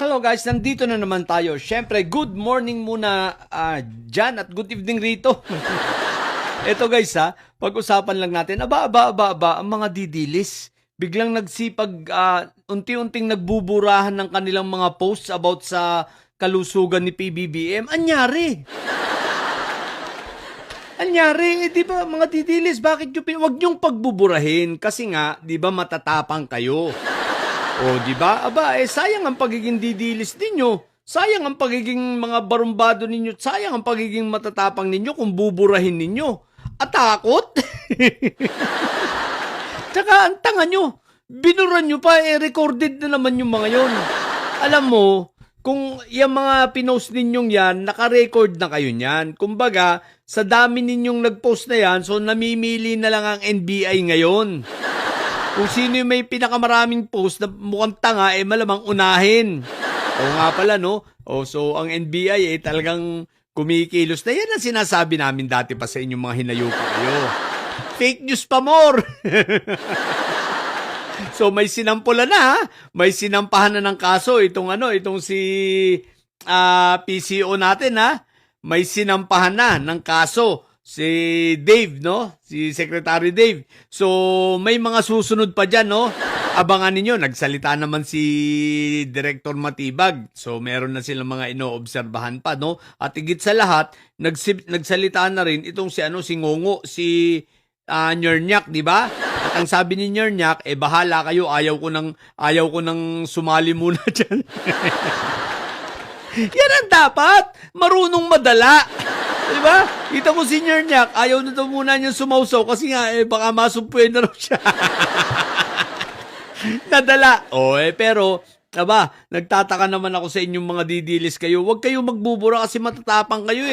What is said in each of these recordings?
Hello guys, nandito na naman tayo. Siyempre, good morning muna dyan at good evening rito. Ito guys pag-usapan lang natin, ang mga didilis. Biglang nagsipag, unti-unting nagbuburahan ng kanilang mga posts about sa kalusugan ni PBBM. Anyari? Di ba mga didilis, bakit wag niyong pagbuburahin? Kasi nga, di ba matatapang kayo. O, di ba? Sayang ang pagiging didilis ninyo. Sayang ang pagiging mga barumbado ninyo. Sayang ang pagiging matatapang ninyo kung buburahin ninyo. At takot? Tsaka ang tanga nyo. Binuran nyo pa, recorded na naman yung mga yon. Alam mo, kung yung mga pinost ninyong yan, naka-record na kayo niyan. Kumbaga, sa dami ninyong nag-post na yan, so namimili na lang ang NBI ngayon. Kung sino yung may pinakamaraming post na mukhang tanga, malamang unahin. O nga pala, no? So, ang NBI, talagang kumikilos na. Yan ang sinasabi namin dati pa sa inyong mga hinayupa kayo. Fake news pa more! So, may sinampulan na, May sinampahan na ng kaso. Itong si PCO natin, May sinampahan na ng kaso. Si Dave, no? Si Secretary Dave. So, may mga susunod pa dyan, no? Abangan ninyo, nagsalita naman si Director Matibag. So, meron na silang mga inoobserbahan pa, no? At higit sa lahat, nagsalita na rin itong si Ngongo, si Nyernyak, di ba? At ang sabi ni Nyernyak, bahala kayo, ayaw ko nang sumali muna dyan. Yan ang dapat, marunong madala. Diba? Kita mo si Nyernyak, ayaw na daw muna niyang sumausaw kasi nga, baka masumpuin na raw siya. Nadala. Pero, nagtataka naman ako sa inyong mga didilis kayo. Huwag kayo magbubura kasi matatapang kayo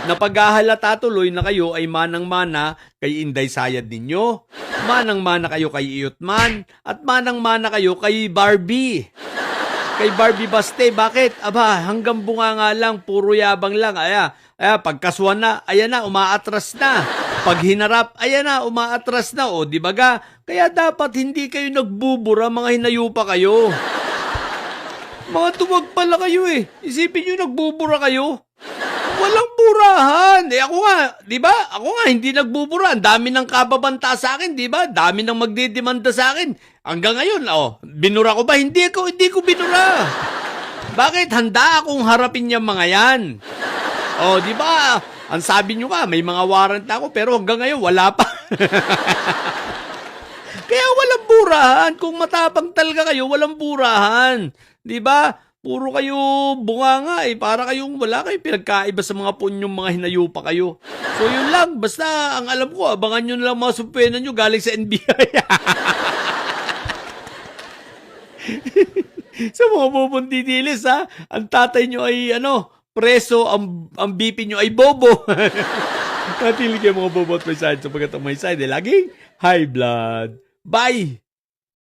Napaghahalata tuloy na kayo ay manang-mana kay Inday Sayad ninyo. Manang-mana kayo kay Iyotman. At manang-mana kayo kay Barbie. Kay Barbie Baste, bakit? Hanggang bunga nga lang, puro yabang lang. Pagkaswan na, ayan na, umaatras na. Pag hinarap, ayan na, umaatras na. O, di ba ga? Kaya dapat hindi kayo nagbubura, mga hinayupa kayo. Mga tuwag pala kayo Isipin nyo, nagbubura kayo. Walang burahan. Ako nga, di ba? Ako nga, hindi nagbubura. Ang dami ng kababanta sa akin, di ba? Dami ng magdidemanda sa akin. Hanggang ngayon, binura ko ba? Hindi ko binura. Bakit? Handa akong harapin yung mga yan. Di ba? Ang sabi nyo may mga warrant na ako, pero hanggang ngayon, wala pa. Kaya walang burahan. Kung matapang talaga kayo, walang burahan. Di ba? Puro kayo bunganga para kayong wala kayo pinagkaiba sa mga punyong mga hinayupa kayo. So yun lang, basta ang alam ko, abangan nyo na lang mga supwenan nyo galing sa NBI. Sa mga bubundidilis ang tatay nyo ay preso, ang BP nyo ay bobo. Natili kayo mga bobo at may side sapagkat ang may side laging high blood. Bye!